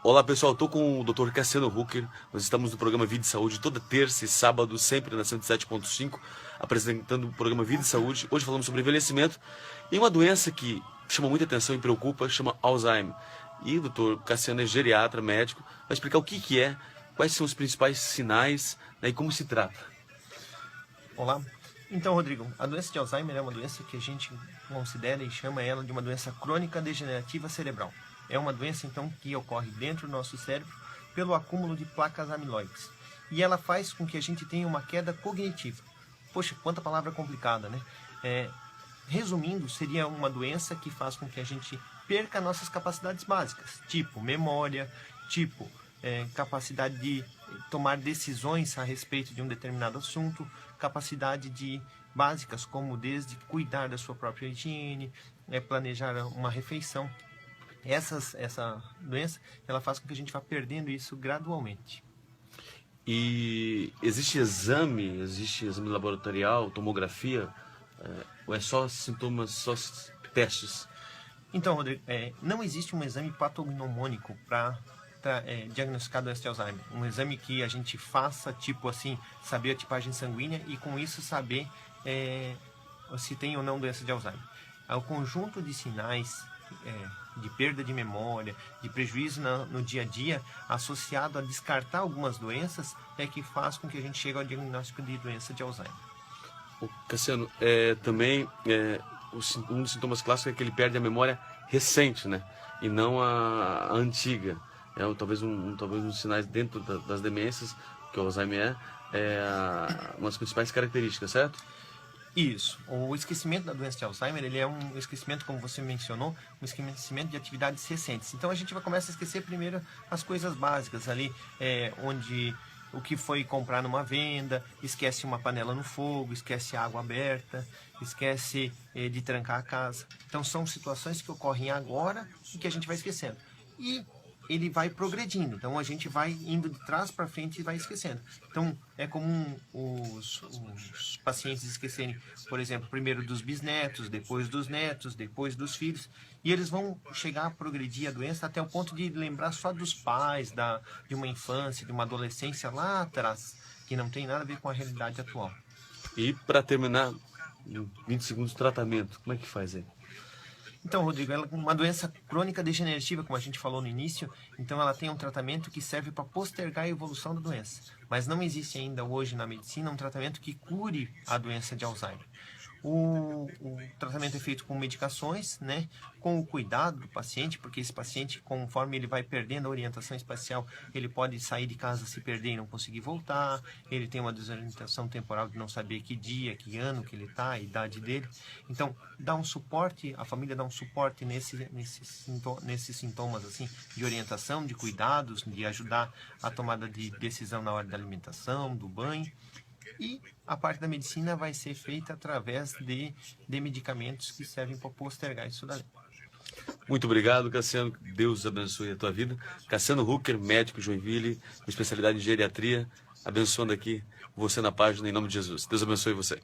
Olá pessoal, estou com o Dr. Cassiano Hucker. Nós estamos no programa Vida e Saúde toda terça e sábado, sempre na 107.5, apresentando o programa Vida e Saúde. Hoje falamos sobre envelhecimento e uma doença que chama muita atenção e preocupa, chama Alzheimer. E o Dr. Cassiano é geriatra, médico, vai explicar o que é, quais são os principais sinais, né, e como se trata. Olá. Então, Rodrigo, a doença de Alzheimer é uma doença que a gente considera e chama ela de uma doença crônica degenerativa cerebral. É uma doença, então, que ocorre dentro do nosso cérebro pelo acúmulo de placas amiloides. E ela faz com que a gente tenha uma queda cognitiva. Poxa, quanta palavra complicada, né? Resumindo, seria uma doença que faz com que a gente perca nossas capacidades básicas, tipo memória, tipo capacidade de tomar decisões a respeito de um determinado assunto, capacidade de básicas como desde cuidar da sua própria higiene, planejar uma refeição. Essa doença, ela faz com que a gente vá perdendo isso gradualmente. E existe exame laboratorial, tomografia, ou é só sintomas, só testes? Então, Rodrigo, não existe um exame patognomônico para diagnosticar a doença de Alzheimer. Um exame que a gente faça, tipo assim, saber a tipagem sanguínea e com isso saber se tem ou não doença de Alzheimer. O conjunto de sinais de perda de memória, de prejuízo no dia a dia, associado a descartar algumas doenças, é que faz com que a gente chegue ao diagnóstico de doença de Alzheimer. Cassiano, um dos sintomas clássicos é que ele perde a memória recente, né? E não a antiga. Talvez um dos sinais dentro das demências, que o Alzheimer uma das principais características, certo? Isso. O esquecimento da doença de Alzheimer, ele é um esquecimento, como você mencionou, um esquecimento de atividades recentes. Então a gente vai começar a esquecer primeiro as coisas básicas ali, onde o que foi comprar numa venda, esquece uma panela no fogo, esquece a água aberta, esquece de trancar a casa. Então são situações que ocorrem agora e que a gente vai esquecendo. E ele vai progredindo, então a gente vai indo de trás para frente e vai esquecendo. Então é comum os pacientes esquecerem, por exemplo, primeiro dos bisnetos, depois dos netos, depois dos filhos, e eles vão chegar a progredir a doença até o ponto de lembrar só dos pais, de uma infância, de uma adolescência lá atrás, que não tem nada a ver com a realidade atual. E para terminar, 20 segundos de tratamento, como é que faz aí? Então, Rodrigo, ela é uma doença crônica degenerativa, como a gente falou no início, então ela tem um tratamento que serve para postergar a evolução da doença. Mas não existe ainda hoje na medicina um tratamento que cure a doença de Alzheimer. O tratamento é feito com medicações, né, com o cuidado do paciente, porque esse paciente, conforme ele vai perdendo a orientação espacial, ele pode sair de casa, se perder e não conseguir voltar, ele tem uma desorientação temporal de não saber que dia, que ano que ele está, a idade dele. Então, dá um suporte, a família dá um suporte nesses sintomas assim, de orientação, de cuidados, de ajudar a tomada de decisão na hora da alimentação, do banho. E a parte da medicina vai ser feita através de medicamentos que servem para postergar isso daí. Muito obrigado, Cassiano. Deus abençoe a tua vida. Cassiano Hucker, médico Joinville, com especialidade em geriatria, abençoando aqui você na página em nome de Jesus. Deus abençoe você.